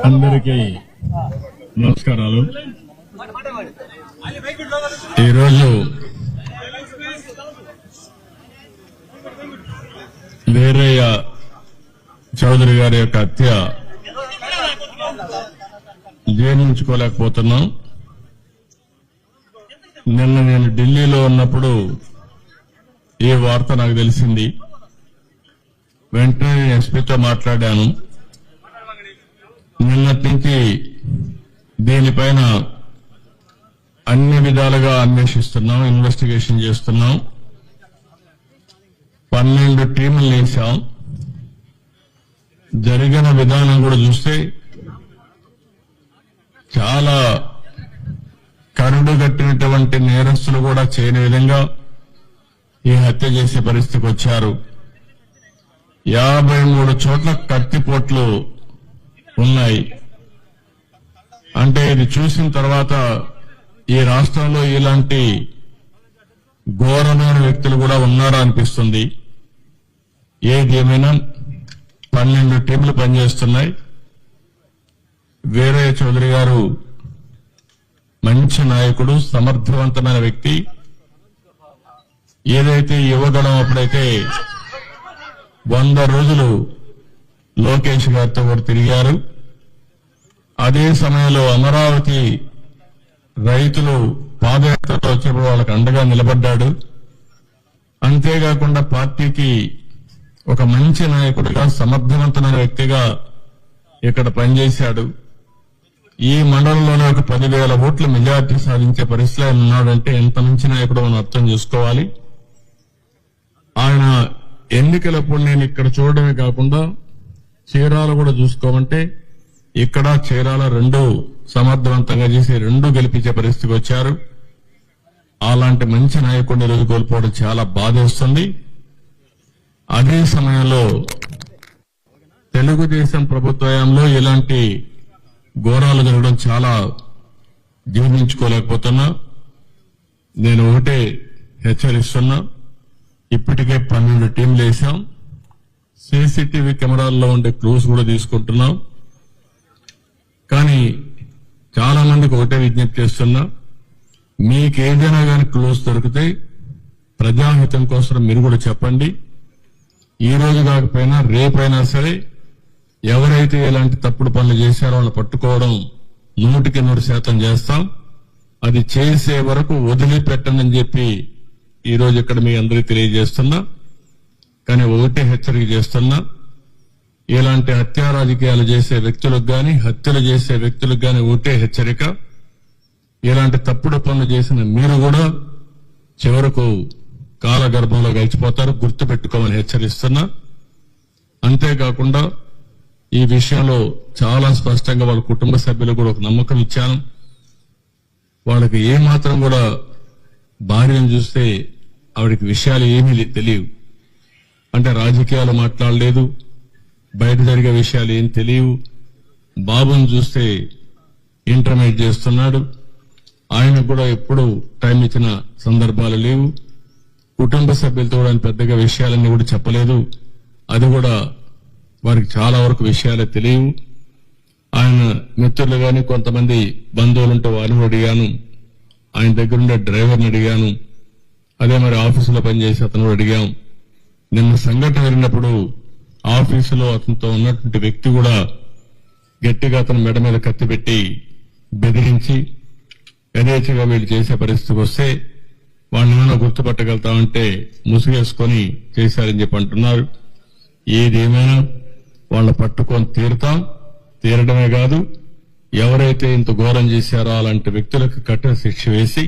అందరికీ నమస్కారాలు. ఈరోజు వీరయ్య చౌదరి గారి యొక్క హత్య జీర్ణించుకోలేకపోతున్నాం. నిన్న నేను ఢిల్లీలో ఉన్నప్పుడు ఈ వార్త నాకు తెలిసింది. వెంటనే ఎస్పీతో మాట్లాడాను. నిన్నటి నుంచి దీనిపైన అన్ని విధాలుగా అన్వేషిస్తున్నాం, ఇన్వెస్టిగేషన్ చేస్తున్నాం. 12 టీములు వేశాం. జరిగిన విధానం కూడా చూస్తే చాలా కరుడు కట్టినటువంటి నేరస్తులు కూడా చేయని విధంగా ఈ హత్య చేసే పరిస్థితికి వచ్చారు. 53 చోట్ల కత్తిపోట్లు ఉన్నాయి. అంటే ఇది చూసిన తర్వాత ఈ రాష్ట్రంలో ఇలాంటి ఘోరమైన వ్యక్తులు కూడా ఉన్నారా అనిపిస్తుంది. ఏదేమైనా 12 టీంలు పనిచేస్తున్నాయి. వీరయ్య చౌదరి గారు మంచి నాయకుడు, సమర్థవంతమైన వ్యక్తి. ఏదైతే యువగడం అప్పుడైతే 100 రోజులు లోకేష్ గారితో కూడా తిరిగారు. అదే సమయంలో అమరావతి రైతులు పాదయాత్రలో వచ్చినప్పుడు వాళ్ళకి అండగా నిలబడ్డాడు. అంతేకాకుండా పార్టీకి ఒక మంచి నాయకుడిగా, సమర్థవంతమైన వ్యక్తిగా ఇక్కడ పనిచేశాడు. ఈ మండలంలోనే ఒక 10,000 ఓట్ల మెజార్టీ సాధించే పరిస్థితిలో ఆయన ఉన్నాడంటే ఎంత మంచి నాయకుడు మనం అర్థం చేసుకోవాలి. ఆయన ఎన్నికలప్పుడు నేను ఇక్కడ చూడడమే కాకుండా చీరాల కూడా చూసుకోమంటే ఇక్కడ చీరాల 2 సమర్థవంతంగా చేసి 2 గెలిపించే పరిస్థితికి వచ్చారు. అలాంటి మంచి నాయకుడిని రోజు కోల్పోవడం చాలా బాధేస్తుంది. అదే సమయంలో తెలుగుదేశం ప్రభుత్వంలో ఇలాంటి ఘోరాలు జరగడం చాలా జీర్ణించుకోలేకపోతున్నా. నేను ఒకటే హెచ్చరిస్తున్నా. ఇప్పటికే 12 టీంలు వేశాం. సీసీటీవీ కెమెరాల్లో ఉండే క్లూస్ కూడా తీసుకుంటున్నాం. కానీ చాలా మందికి ఒకటే విజ్ఞప్తి చేస్తున్నా, మీకేదైనా కానీ క్లూస్ దొరికితే ప్రజాహితం కోసం మీరు కూడా చెప్పండి. ఈ రోజు కాకపోయినా రేపైనా సరే ఎవరైతే ఇలాంటి తప్పుడు పనులు చేశారో వాళ్ళని పట్టుకోవడం 100% చేస్తాం. అది చేసే వరకు వదిలిపెట్టనని చెప్పి ఈ రోజు ఇక్కడ మీ అందరికీ తెలియజేస్తున్నా. కానీ ఒకటే హెచ్చరిక చేస్తున్నా, ఇలాంటి హత్యా రాజకీయాలు చేసే వ్యక్తులకు గాని, హత్యలు చేసే వ్యక్తులకు గాని ఒకటే హెచ్చరిక, ఇలాంటి తప్పుడు పనులు చేసిన మీరు కూడా చివరకు కాలగర్భంలో గడిచిపోతారు, గుర్తుపెట్టుకోమని హెచ్చరిస్తున్నా. అంతేకాకుండా ఈ విషయంలో చాలా స్పష్టంగా వాళ్ళ కుటుంబ సభ్యులకు కూడా ఒక నమ్మకం ఇచ్చాను. వాళ్ళకి ఏమాత్రం కూడా భార్యను చూస్తే ఆవిడకి విషయాలు ఏమీ తెలియవు. అంటే రాజకీయాలు మాట్లాడలేదు, బయట జరిగే విషయాలు ఏం తెలియవు. బాబును చూస్తే ఇంటర్మీడియట్ చేస్తున్నాడు. ఆయనకు కూడా ఎప్పుడు టైం ఇచ్చిన సందర్భాలు లేవు. కుటుంబ సభ్యులతో కూడా పెద్దగా విషయాలన్నీ కూడా చెప్పలేదు. అది కూడా వారికి చాలా వరకు విషయాలే తెలియవు. ఆయన మిత్రులు గాని కొంతమంది బంధువులుంటే వారిని అడిగాను. ఆయన దగ్గరుండే డ్రైవర్ని అడిగాను. అదే మరి ఆఫీసులో పనిచేసి అతను అడిగాం. నిన్న సంఘటన జరిగినప్పుడు ఆఫీసులో అతనితో ఉన్నటువంటి వ్యక్తి కూడా గట్టిగా అతను మెడ మీద కత్తి పెట్టి బెదిరించి యథేచ్ఛగా వీళ్ళు చేసే పరిస్థితికి వస్తే వాళ్ళని ఏమైనా గుర్తుపట్టగలుగుతామంటే ముసుగేసుకొని చేశారని చెప్పి అంటున్నారు. ఏదేమైనా వాళ్ళని పట్టుకొని తీరడమే కాదు, ఎవరైతే ఇంత ఘోరం చేశారో అలాంటి వ్యక్తులకు కఠిన శిక్ష వేసి,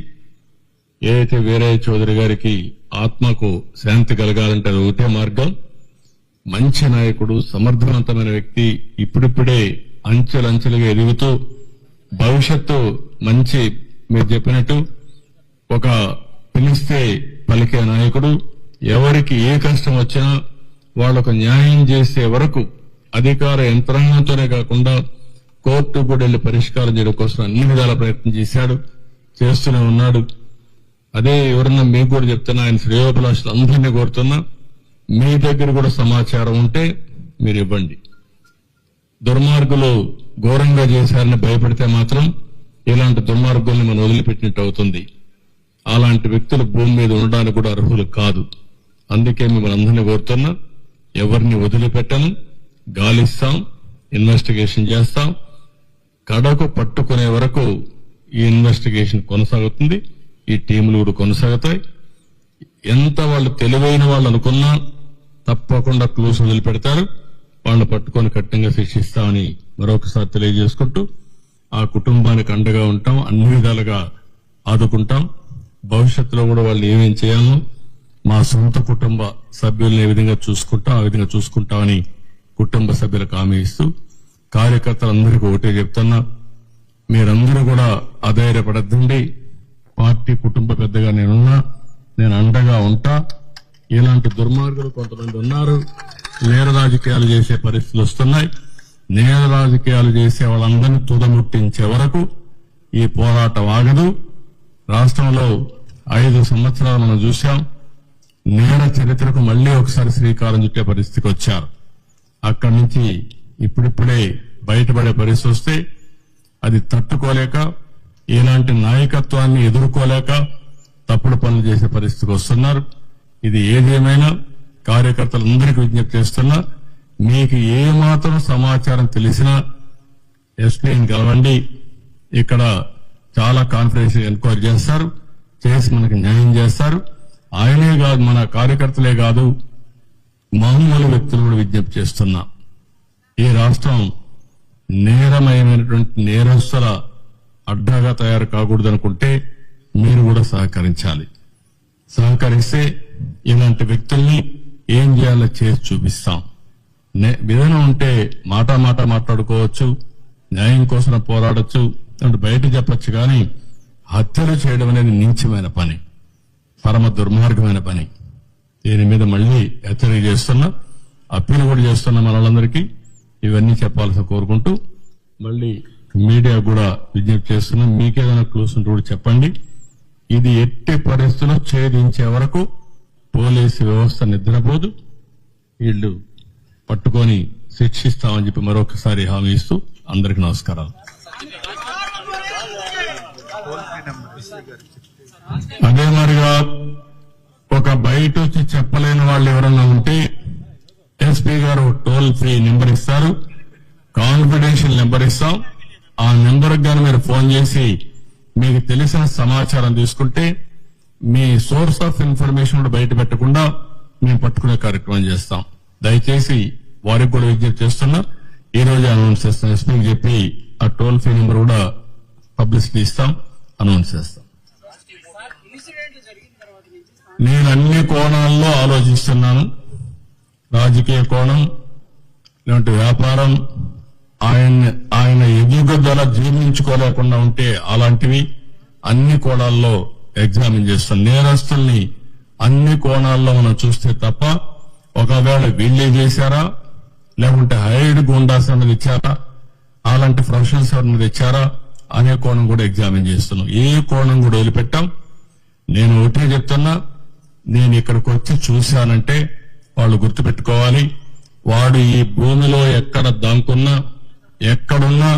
ఏదైతే వీరయ్య చౌదరి గారికి ఆత్మకు శాంతి కలగాలంటే అది ఒకటే మార్గం. మంచి నాయకుడు, సమర్థవంతమైన వ్యక్తి, ఇప్పుడిప్పుడే అంచెలంచెలుగా ఎదుగుతూ భవిష్యత్తు మంచి, మీరు చెప్పినట్టు ఒక పిలిస్తే పలికే నాయకుడు. ఎవరికి ఏ కష్టం వచ్చినా వాళ్లకు న్యాయం చేసే వరకు అధికార యంత్రాంగంతోనే కాకుండా కోర్టు కూడా వెళ్లి పరిష్కారం చేయడం కోసం అన్ని విధాల ప్రయత్నం చేస్తూనే ఉన్నాడు. అదే ఎవరన్నా మీకు కూడా చెప్తున్నా, ఆయన శ్రేయోభిలాషులు అందరినీ కోరుతున్నా, మీ దగ్గర కూడా సమాచారం ఉంటే మీరు ఇవ్వండి. దుర్మార్గులు ఘోరంగా చేశారని భయపడితే మాత్రం ఇలాంటి దుర్మార్గుల్ని మనం వదిలిపెట్టినట్టు అవుతుంది. అలాంటి వ్యక్తులు భూమి మీద ఉండడానికి కూడా అర్హులు కాదు. అందుకే మిమ్మల్ని అందరినీ కోరుతున్నా, ఎవరిని వదిలిపెట్టను, గాలిస్తాం, ఇన్వెస్టిగేషన్ చేస్తాం. కడకు పట్టుకునే వరకు ఈ ఇన్వెస్టిగేషన్ కొనసాగుతుంది. ఈ టీములు కూడా కొనసాగుతాయి. ఎంత వాళ్ళు తెలివైన వాళ్ళు అనుకున్నా తప్పకుండా క్లూస్ వదిలిపెడతారు. వాళ్ళు పట్టుకొని కఠినంగా శిక్షిస్తామని మరొకసారి తెలియజేసుకుంటూ, ఆ కుటుంబానికి అండగా ఉంటాం, అన్ని విధాలుగా ఆదుకుంటాం. భవిష్యత్తులో కూడా వాళ్ళు ఏమేం చేయాలో మా సొంత కుటుంబ సభ్యులను ఏ విధంగా చూసుకుంటాం ఆ విధంగా చూసుకుంటామని కుటుంబ సభ్యులకు హామీ ఇస్తూ, కార్యకర్తలందరికీ ఒకటే చెప్తున్నా, మీరందరూ కూడా అధైర్యపడద్దండి. పార్టీ కుటుంబ పెద్దగా నేను అండగా ఉంటా. ఇలాంటి దుర్మార్గులు కొంతమంది ఉన్నారు, నేర రాజకీయాలు చేసే పరిస్థితులు వస్తున్నాయి. నేర రాజకీయాలు చేసే వాళ్ళందరినీ తుదముట్టించే వరకు ఈ పోరాటం ఆగదు. రాష్ట్రంలో 5 సంవత్సరాలు మనం చూశాం. నేర చరిత్రకు మళ్లీ ఒకసారి శ్రీకారం చుట్టే పరిస్థితికి వచ్చారు. అక్కడి నుంచి ఇప్పుడిప్పుడే బయటపడే పరిస్థితి వస్తే అది తట్టుకోలేక, ఇలాంటి నాయకత్వాన్ని ఎదుర్కోలేక తప్పుడు పనులు చేసే పరిస్థితికి వస్తున్నారు. ఇది ఏదేమైనా కార్యకర్తలందరికీ విజ్ఞప్తి చేస్తున్నా, మీకు ఏమాత్రం సమాచారం తెలిసినా ఎస్పీని కలవండి. ఇక్కడ చాలా కాన్ఫిడెన్షియల్ ఎంక్వైరీ చేస్తారు, చేసి మనకు న్యాయం చేస్తారు. ఆయనే కాదు, మన కార్యకర్తలే కాదు, మామూలు వ్యక్తులు కూడా విజ్ఞప్తి చేస్తున్నా. ఈ రాష్ట్రం నేరమయమైనటువంటి నేరస్తుల అడ్డాగా తయారు కాకూడదనుకుంటే మీరు కూడా సహకరించాలి. సహకరిస్తే ఇలాంటి వ్యక్తుల్ని ఏం చేయాలో చేసి చూపిస్తాం. విధానం ఉంటే మాట మాట్లాడుకోవచ్చు, న్యాయం కోసం పోరాడొచ్చు, అంటే బయట చెప్పొచ్చు. కానీ హత్యలు చేయడం అనేది నీచమైన పని, పరమ దుర్మార్గమైన పని. దీని మీద మళ్లీ హెచ్చరిక చేస్తున్నా, అప్పీల్ కూడా చేస్తున్నా మనలందరికీ. ఇవన్నీ చెప్పాల్సి కోరుకుంటూ మళ్లీ మీడియా కూడా విజ్ఞప్తి చేస్తున్నా, మీకేదైనా క్లూస్ ఉంటే కూడా చెప్పండి. ఇది ఎట్టి పరిస్థితుల్లో ఛేదించే వరకు పోలీసు వ్యవస్థ నిద్రపోదు. వీళ్లు పట్టుకొని శిక్షిస్తామని చెప్పి మరొకసారి హామీ ఇస్తూ అందరికీ నమస్కారాలు. అదే మరిగా ఒక బయట వచ్చి చెప్పలేని వాళ్ళు ఎవరన్నా ఉంటే ఎస్పీ గారు టోల్ ఫ్రీ నెంబర్ ఇస్తారు, కాన్ఫిడెన్షియల్ నెంబర్ ఇస్తాం. ఆ నెంబర్ గాను మీరు ఫోన్ చేసి మీకు తెలిసిన సమాచారం తీసుకుంటే మీ సోర్స్ ఆఫ్ ఇన్ఫర్మేషన్ కూడా బయట పెట్టకుండా మేము పట్టుకునే కార్యక్రమం చేస్తాం. దయచేసి వారికి కూడా విజ్ఞప్తి చేస్తున్నా, ఈ రోజు అనౌన్స్ చేస్తాం. ఎస్పీకి చెప్పి ఆ టోల్ ఫ్రీ నెంబర్ కూడా పబ్లిసిటీ ఇస్తాం, అనౌన్స్ చేస్తాం. నేను అన్ని కోణాల్లో ఆలోచిస్తున్నాను. రాజకీయ కోణం, ఇలాంటి వ్యాపారం, ఆయన ఎదుగుదల జీర్ణించుకోలేకుండా ఉంటే అలాంటివి అన్ని కోణాల్లో ఎగ్జామిన్ చేస్తాం. నేరస్తుల్ని అన్ని కోణాల్లో మనం చూస్తే తప్ప, ఒకవేళ వీళ్ళే చేశారా లేకుంటే హైడ్ గుండాస్ అన్నది ఇచ్చారా, అలాంటి ప్రొఫెషనల్స్ అన్నది ఇచ్చారా అనే కోణం కూడా ఎగ్జామిన్ చేస్తున్నాం. ఏ కోణం కూడా వదిలిపెట్టాం. నేను ఒకటే చెప్తున్నా, నేను ఇక్కడికి వచ్చి చూశానంటే వాళ్ళు గుర్తుపెట్టుకోవాలి, వాడు ఈ భూమిలో ఎక్కడ దాంకున్నా ఎక్కడున్నా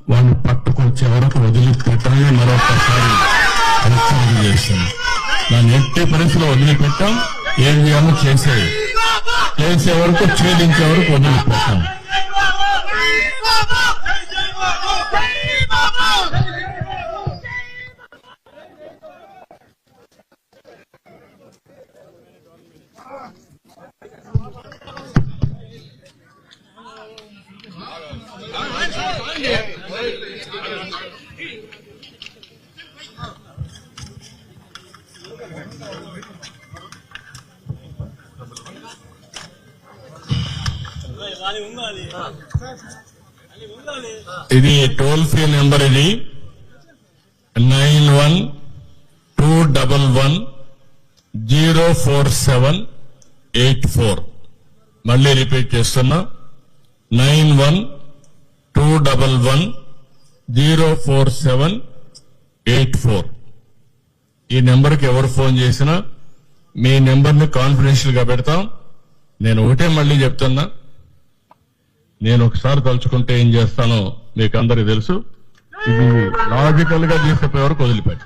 వాడిని పట్టుకొచ్చే వరకు వదిలిపెట్టని మరొకసారి హెచ్చరిక చేస్తాను. దాన్ని ఎట్టి పరిస్థితిలో వదిలిపెట్టాం. ఏం చేయాలో చేసే వరకు, ఛేదించే వరకు వదిలిపెట్టాం. ఇది టోల్ ఫ్రీ నెంబర్. ఇది 9121104784. మళ్ళీ రిపీట్ చేస్తున్నా, 9121104784. ఈ నెంబర్కి ఎవరు ఫోన్ చేసినా మీ నెంబర్ని కాన్ఫిడెన్షియల్ గా పెడతాం. నేను ఒకటే మళ్ళీ చెప్తున్నా, నేను ఒకసారి తలుచుకుంటే ఏం చేస్తానో మీకు అందరికీ తెలుసు. ఇది లాజికల్ గా చేసే వరకు వదిలిపెట్టు.